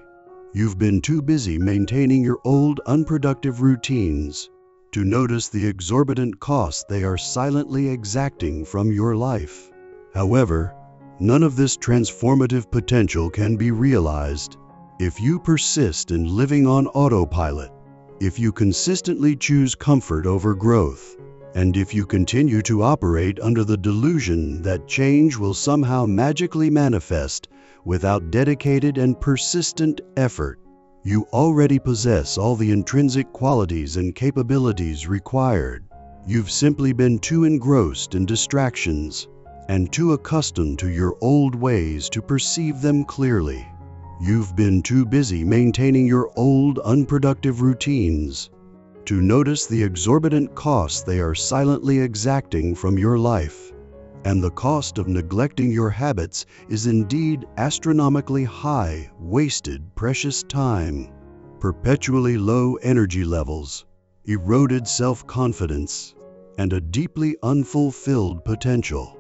You've been too busy maintaining your old unproductive routines to notice the exorbitant cost they are silently exacting from your life. However, none of this transformative potential can be realized if you persist in living on autopilot, if you consistently choose comfort over growth, and if you continue to operate under the delusion that change will somehow magically manifest without dedicated and persistent effort. You already possess all the intrinsic qualities and capabilities required. You've simply been too engrossed in distractions and too accustomed to your old ways to perceive them clearly. You've been too busy maintaining your old unproductive routines to notice the exorbitant costs they are silently exacting from your life. And the cost of neglecting your habits is indeed astronomically high, wasted, precious time, perpetually low energy levels, eroded self-confidence, and a deeply unfulfilled potential.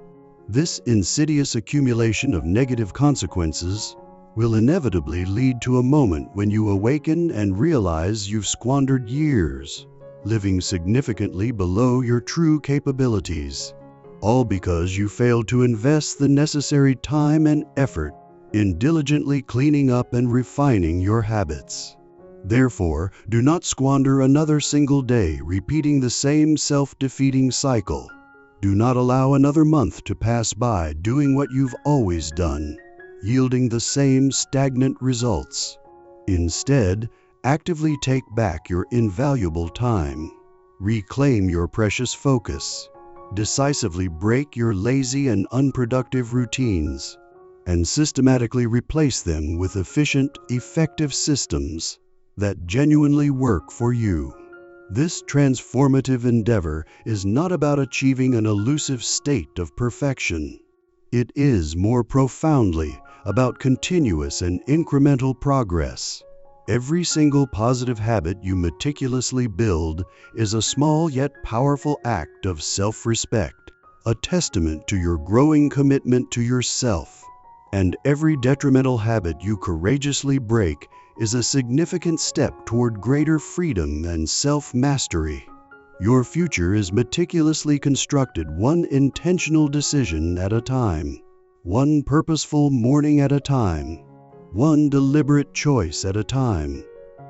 This insidious accumulation of negative consequences will inevitably lead to a moment when you awaken and realize you've squandered years, living significantly below your true capabilities. All because you failed to invest the necessary time and effort in diligently cleaning up and refining your habits. Therefore, do not squander another single day repeating the same self-defeating cycle. Do not allow another month to pass by doing what you've always done, yielding the same stagnant results. Instead, actively take back your invaluable time. Reclaim your precious focus. Decisively break your lazy and unproductive routines, and systematically replace them with efficient, effective systems that genuinely work for you. This transformative endeavor is not about achieving an elusive state of perfection. It is more profoundly about continuous and incremental progress. Every single positive habit you meticulously build is a small yet powerful act of self-respect, a testament to your growing commitment to yourself. And every detrimental habit you courageously break is a significant step toward greater freedom and self-mastery. Your future is meticulously constructed one intentional decision at a time, one purposeful morning at a time, one deliberate choice at a time.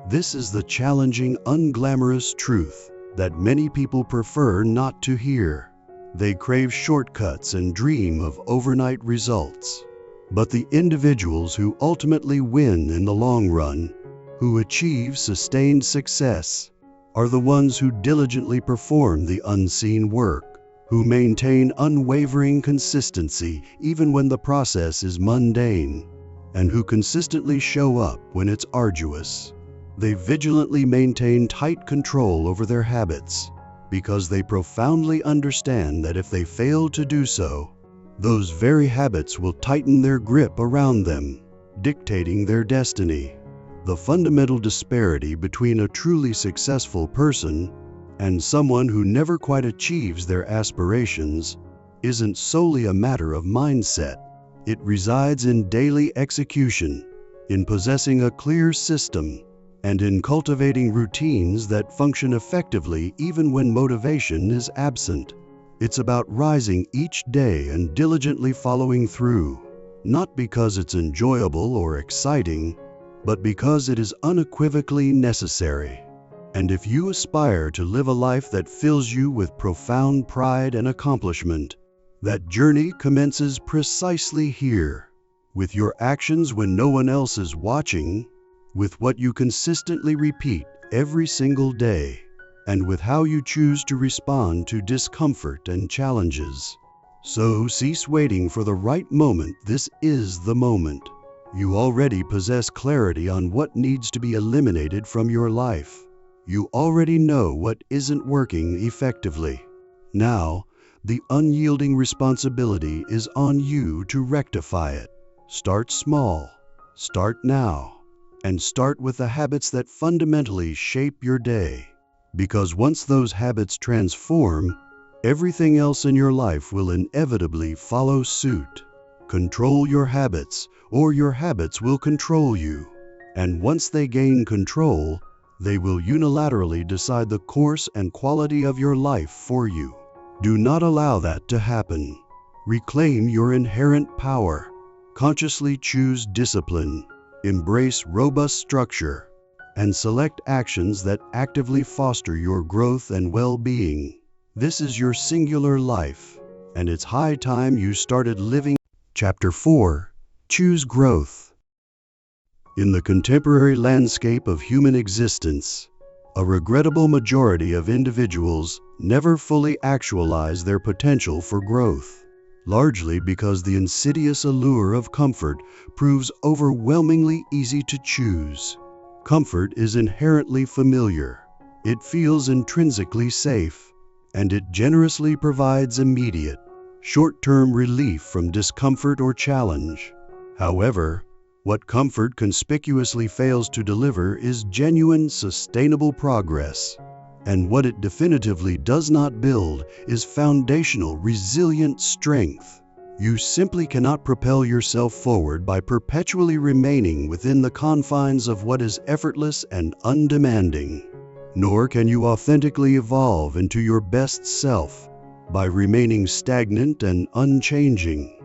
This is the challenging, unglamorous truth that many people prefer not to hear. They crave shortcuts and dream of overnight results. But the individuals who ultimately win in the long run, who achieve sustained success, are the ones who diligently perform the unseen work, who maintain unwavering consistency even when the process is mundane, and who consistently show up when it's arduous. They vigilantly maintain tight control over their habits because they profoundly understand that if they fail to do so, those very habits will tighten their grip around them, dictating their destiny. The fundamental disparity between a truly successful person and someone who never quite achieves their aspirations isn't solely a matter of mindset. It resides in daily execution, in possessing a clear system, and in cultivating routines that function effectively even when motivation is absent. It's about rising each day and diligently following through, not because it's enjoyable or exciting, but because it is unequivocally necessary. And if you aspire to live a life that fills you with profound pride and accomplishment, that journey commences precisely here. with your actions when no one else is watching, with what you consistently repeat every single day, and with how you choose to respond to discomfort and challenges. So cease waiting for the right moment. This is the moment. You already possess clarity on what needs to be eliminated from your life. You already know what isn't working effectively. Now, the unyielding responsibility is on you to rectify it. Start small. Start now. And start with the habits that fundamentally shape your day. Because once those habits transform, everything else in your life will inevitably follow suit. Control your habits, or your habits will control you. And once they gain control, they will unilaterally decide the course and quality of your life for you. Do not allow that to happen. Reclaim your inherent power. Consciously choose discipline. Embrace robust structure. And select actions that actively foster your growth and well-being. This is your singular life, and it's high time you started living. Chapter 4. Choose growth. In the contemporary landscape of human existence, a regrettable majority of individuals never fully actualize their potential for growth, largely because the insidious allure of comfort proves overwhelmingly easy to choose. Comfort is inherently familiar. It feels intrinsically safe, and it generously provides immediate, short-term relief from discomfort or challenge. However, what comfort conspicuously fails to deliver is genuine, sustainable progress. And what it definitively does not build is foundational, resilient strength. You simply cannot propel yourself forward by perpetually remaining within the confines of what is effortless and undemanding. Nor can you authentically evolve into your best self by remaining stagnant and unchanging.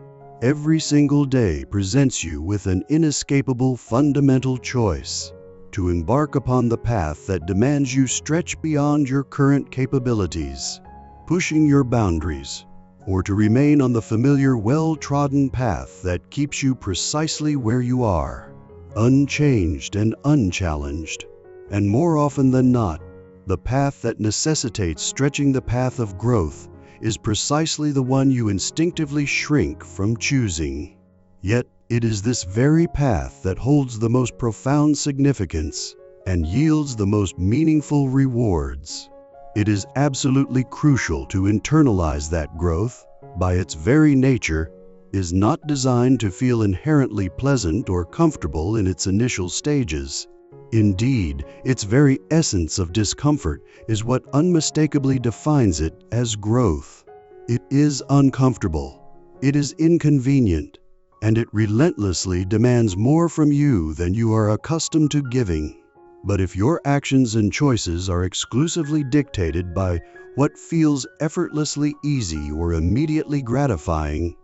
Every single day presents you with an inescapable fundamental choice: to embark upon the path that demands you stretch beyond your current capabilities, pushing your boundaries, or to remain on the familiar, well-trodden path that keeps you precisely where you are, unchanged and unchallenged. And more often than not, the path that necessitates stretching the path of growth is precisely the one you instinctively shrink from choosing. Yet, it is this very path that holds the most profound significance and yields the most meaningful rewards. It is absolutely crucial to internalize that growth, by its very nature, is not designed to feel inherently pleasant or comfortable in its initial stages. Indeed, its very essence of discomfort is what unmistakably defines it as growth. It is uncomfortable, it is inconvenient, and it relentlessly demands more from you than you are accustomed to giving. But if your actions and choices are exclusively dictated by what feels effortlessly easy or immediately gratifying,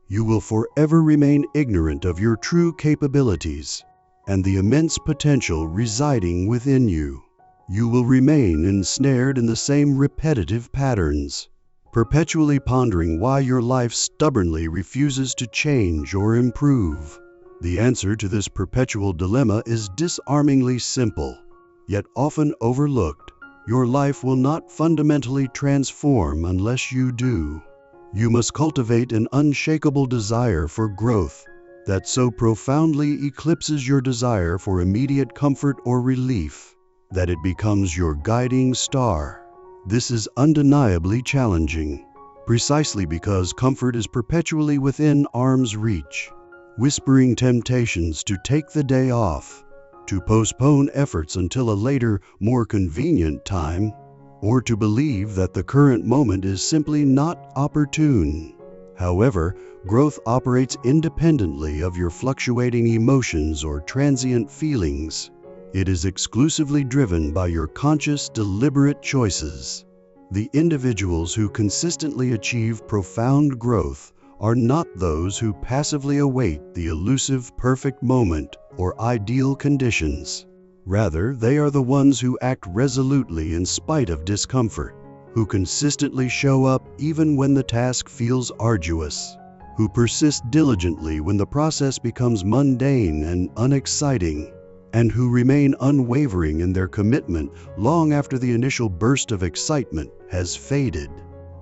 you will forever remain ignorant of your true capabilities and the immense potential residing within you. You will remain ensnared in the same repetitive patterns, perpetually pondering why your life stubbornly refuses to change or improve. The answer to this perpetual dilemma is disarmingly simple, yet often overlooked. Your life will not fundamentally transform unless you do. You must cultivate an unshakable desire for growth that so profoundly eclipses your desire for immediate comfort or relief that it becomes your guiding star. This is undeniably challenging, precisely because comfort is perpetually within arm's reach, whispering temptations to take the day off, to postpone efforts until a later, more convenient time, or to believe that the current moment is simply not opportune. However, growth operates independently of your fluctuating emotions or transient feelings. It is exclusively driven by your conscious, deliberate choices. The individuals who consistently achieve profound growth are not those who passively await the elusive perfect moment or ideal conditions. Rather, they are the ones who act resolutely in spite of discomfort, who consistently show up even when the task feels arduous, who persist diligently when the process becomes mundane and unexciting, and who remain unwavering in their commitment long after the initial burst of excitement has faded.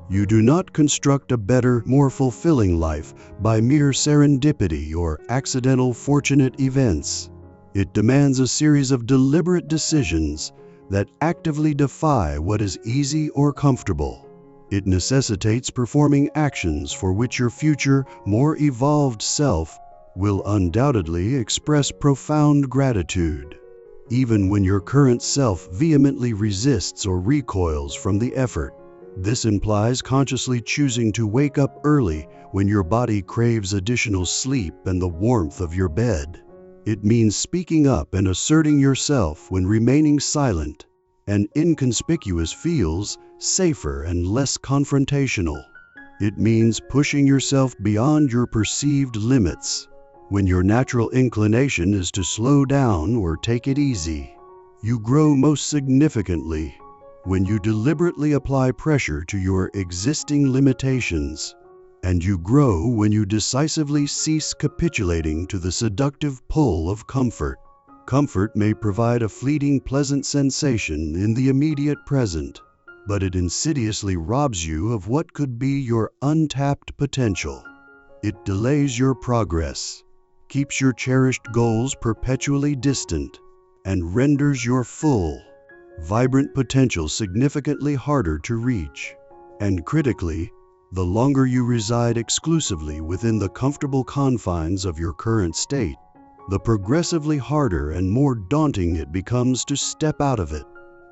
You do not construct a better, more fulfilling life by mere serendipity or accidental fortunate events. It demands a series of deliberate decisions that actively defy what is easy or comfortable. It necessitates performing actions for which your future, more evolved self will undoubtedly express profound gratitude, even when your current self vehemently resists or recoils from the effort. This implies consciously choosing to wake up early when your body craves additional sleep and the warmth of your bed. It means speaking up and asserting yourself when remaining silent and inconspicuous feels safer and less confrontational. It means pushing yourself beyond your perceived limits when your natural inclination is to slow down or take it easy. You grow most significantly when you deliberately apply pressure to your existing limitations, and you grow when you decisively cease capitulating to the seductive pull of comfort. Comfort may provide a fleeting pleasant sensation in the immediate present, but it insidiously robs you of what could be your untapped potential. It delays your progress, keeps your cherished goals perpetually distant, and renders your full, vibrant potential significantly harder to reach. And critically, the longer you reside exclusively within the comfortable confines of your current state, the progressively harder and more daunting it becomes to step out of it.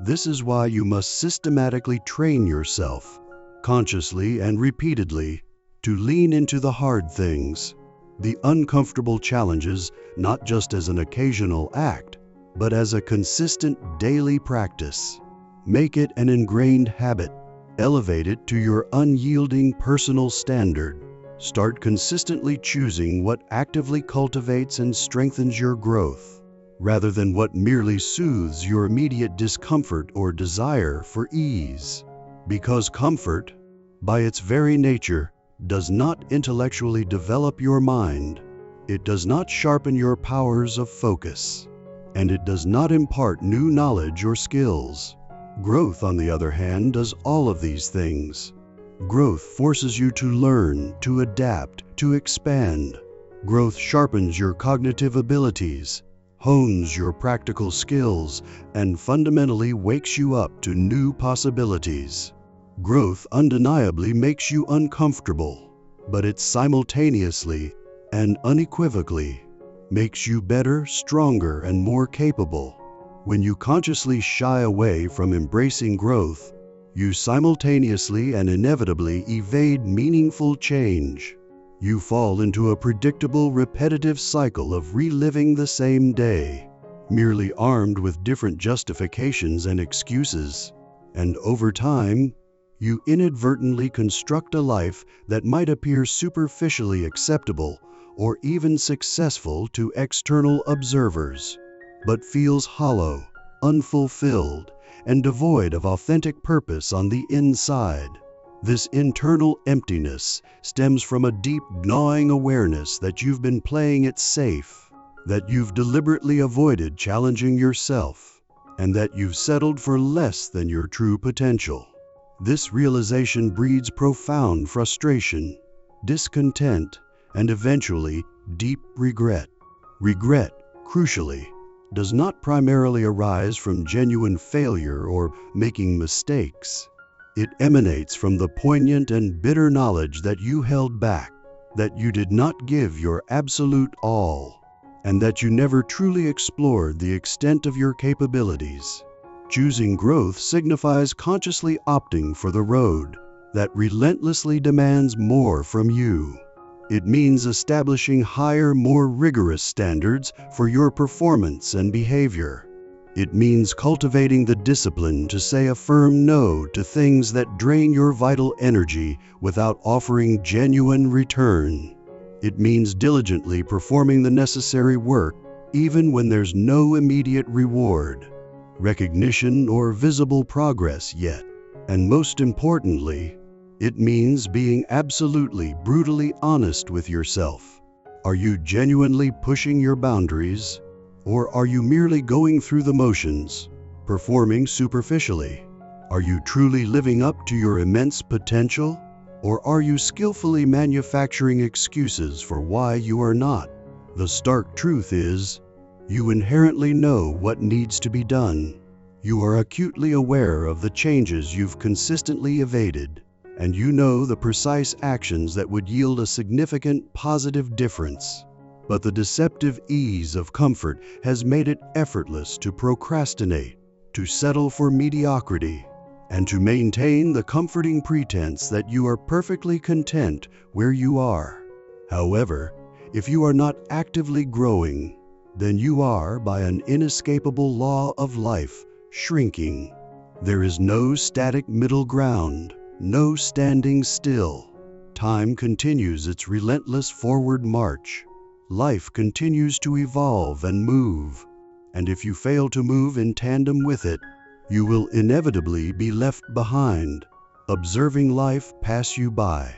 This is why you must systematically train yourself, consciously and repeatedly, to lean into the hard things, the uncomfortable challenges, not just as an occasional act, but as a consistent daily practice. Make it an ingrained habit. Elevate it to your unyielding personal standard. Start consistently choosing what actively cultivates and strengthens your growth, rather than what merely soothes your immediate discomfort or desire for ease. Because comfort, by its very nature, does not intellectually develop your mind, it does not sharpen your powers of focus, and it does not impart new knowledge or skills. Growth, on the other hand, does all of these things. Growth forces you to learn, to adapt, to expand. Growth sharpens your cognitive abilities, hones your practical skills, and fundamentally wakes you up to new possibilities. Growth undeniably makes you uncomfortable, but it simultaneously and unequivocally makes you better, stronger, and more capable. When you consciously shy away from embracing growth, you simultaneously and inevitably evade meaningful change. You fall into a predictable, repetitive cycle of reliving the same day, merely armed with different justifications and excuses. And over time, you inadvertently construct a life that might appear superficially acceptable or even successful to external observers, but feels hollow, unfulfilled, and devoid of authentic purpose on the inside. This internal emptiness stems from a deep, gnawing awareness that you've been playing it safe, that you've deliberately avoided challenging yourself, and that you've settled for less than your true potential. This realization breeds profound frustration, discontent, and eventually deep regret. Regret, crucially, does not primarily arise from genuine failure or making mistakes. It emanates from the poignant and bitter knowledge that you held back, that you did not give your absolute all, and that you never truly explored the extent of your capabilities. Choosing growth signifies consciously opting for the road that relentlessly demands more from you. It means establishing higher, more rigorous standards for your performance and behavior. It means cultivating the discipline to say a firm no to things that drain your vital energy without offering genuine return. It means diligently performing the necessary work even when there's no immediate reward, recognition, or visible progress yet. And most importantly, It means being absolutely, brutally honest with yourself. Are you genuinely pushing your boundaries, or are you merely going through the motions, performing superficially? Are you truly living up to your immense potential, or are you skillfully manufacturing excuses for why you are not? The stark truth is, you inherently know what needs to be done. You are acutely aware of the changes you've consistently evaded, and you know the precise actions that would yield a significant positive difference. But the deceptive ease of comfort has made it effortless to procrastinate, to settle for mediocrity, and to maintain the comforting pretense that you are perfectly content where you are. However, if you are not actively growing, then you are, by an inescapable law of life, shrinking. There is no static middle ground, no standing still. Time continues its relentless forward march. Life continues to evolve and move, and if you fail to move in tandem with it, you will inevitably be left behind, observing life pass you by.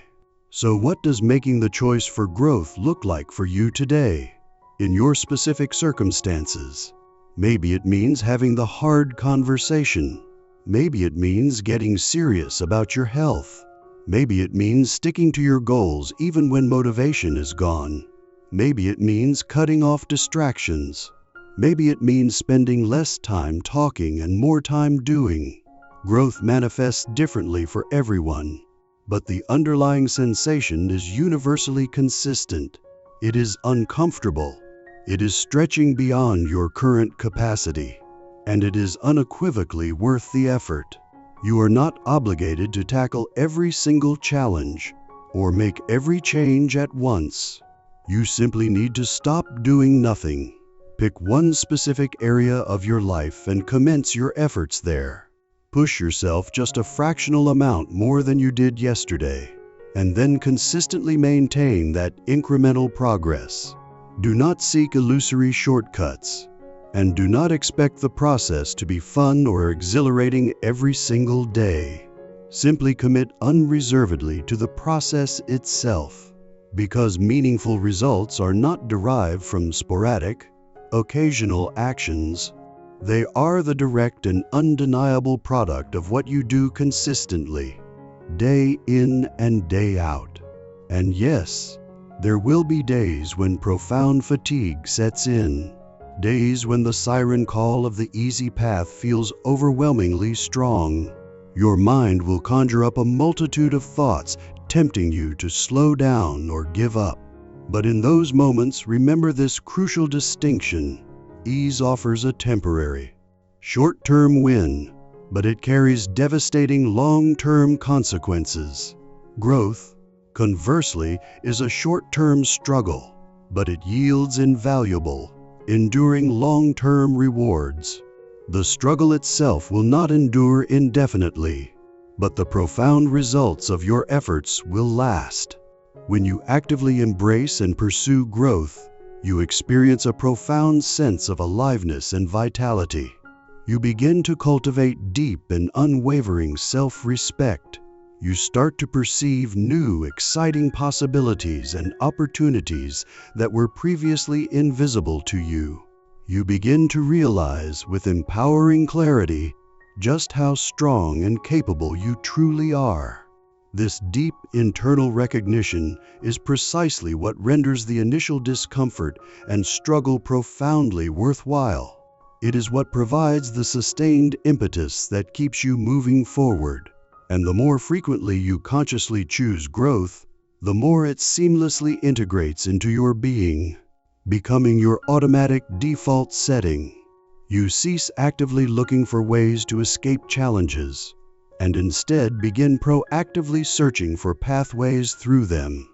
So what does making the choice for growth look like for you today, in your specific circumstances? Maybe it means having the hard conversation. Maybe it means getting serious about your health. Maybe it means sticking to your goals even when motivation is gone. Maybe it means cutting off distractions. Maybe it means spending less time talking and more time doing. Growth manifests differently for everyone, but the underlying sensation is universally consistent. It is uncomfortable. It is stretching beyond your current capacity, and it is unequivocally worth the effort. You are not obligated to tackle every single challenge or make every change at once. You simply need to stop doing nothing. Pick one specific area of your life and commence your efforts there. Push yourself just a fractional amount more than you did yesterday, and then consistently maintain that incremental progress. Do not seek illusory shortcuts, and do not expect the process to be fun or exhilarating every single day. Simply commit unreservedly to the process itself, because meaningful results are not derived from sporadic, occasional actions. They are the direct and undeniable product of what you do consistently, day in and day out. And yes, there will be days when profound fatigue sets in, days when the siren call of the easy path feels overwhelmingly strong. Your mind will conjure up a multitude of thoughts tempting you to slow down or give up. But in those moments, remember this crucial distinction. Ease offers a temporary, short-term win, but it carries devastating long-term consequences. Growth, conversely, is a short-term struggle, but it yields invaluable, enduring long-term rewards. The struggle itself will not endure indefinitely, but the profound results of your efforts will last. When you actively embrace and pursue growth, you experience a profound sense of aliveness and vitality. You begin to cultivate deep and unwavering self-respect. You start to perceive new, exciting possibilities and opportunities that were previously invisible to you. You begin to realize with empowering clarity just how strong and capable you truly are. This deep internal recognition is precisely what renders the initial discomfort and struggle profoundly worthwhile. It is what provides the sustained impetus that keeps you moving forward. And the more frequently you consciously choose growth, the more it seamlessly integrates into your being, becoming your automatic default setting. You cease actively looking for ways to escape challenges, and instead begin proactively searching for pathways through them.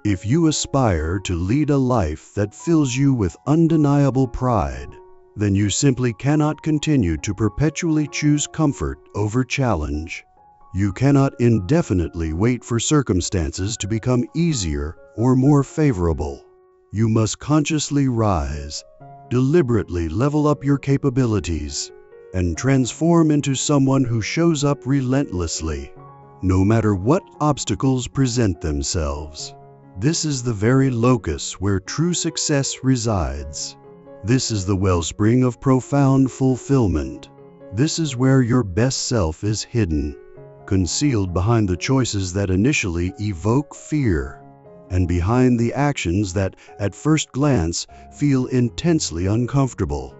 If you aspire to lead a life that fills you with undeniable pride, then you simply cannot continue to perpetually choose comfort over challenge. You cannot indefinitely wait for circumstances to become easier or more favorable. You must consciously rise, deliberately level up your capabilities, and transform into someone who shows up relentlessly, no matter what obstacles present themselves. This is the very locus where true success resides. This is the wellspring of profound fulfillment. This is where your best self is hidden, concealed behind the choices that initially evoke fear, and behind the actions that, at first glance, feel intensely uncomfortable.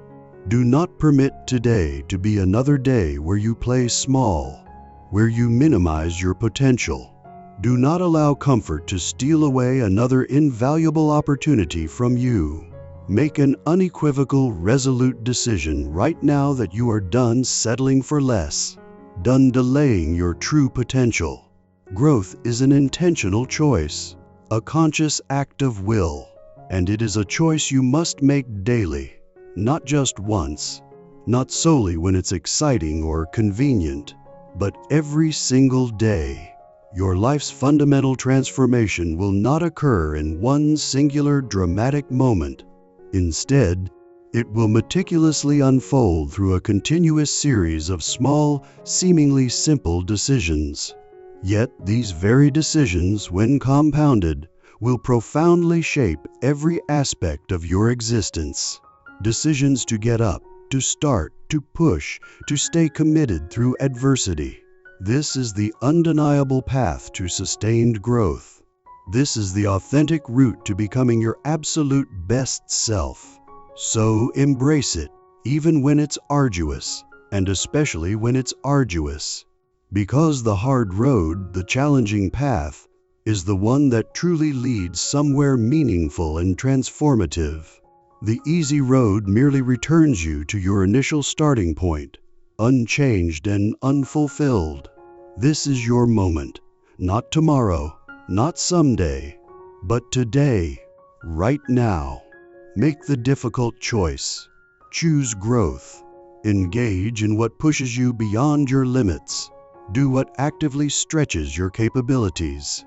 Do not permit today to be another day where you play small, where you minimize your potential. Do not allow comfort to steal away another invaluable opportunity from you. Make an unequivocal, resolute decision right now that you are done settling for less, done delaying your true potential. Growth is an intentional choice, a conscious act of will, and it is a choice you must make daily, not just once, not solely when it's exciting or convenient, but every single day. Your life's fundamental transformation will not occur in one singular dramatic moment. Instead, it will meticulously unfold through a continuous series of small, seemingly simple decisions. Yet these very decisions, when compounded, will profoundly shape every aspect of your existence. Decisions to get up, to start, to push, to stay committed through adversity. This is the undeniable path to sustained growth. This is the authentic route to becoming your absolute best self. So embrace it, even when it's arduous, and especially when it's arduous. Because the hard road, the challenging path, is the one that truly leads somewhere meaningful and transformative. The easy road merely returns you to your initial starting point, unchanged and unfulfilled. This is your moment, not tomorrow, not someday, but today, right now. Make the difficult choice. Choose growth. Engage in what pushes you beyond your limits. Do what actively stretches your capabilities.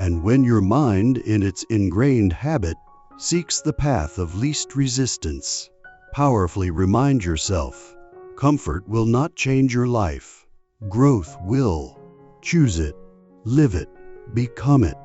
And when your mind, in its ingrained habit, seeks the path of least resistance, powerfully remind yourself, comfort will not change your life. Growth will. Choose it, live it, become it.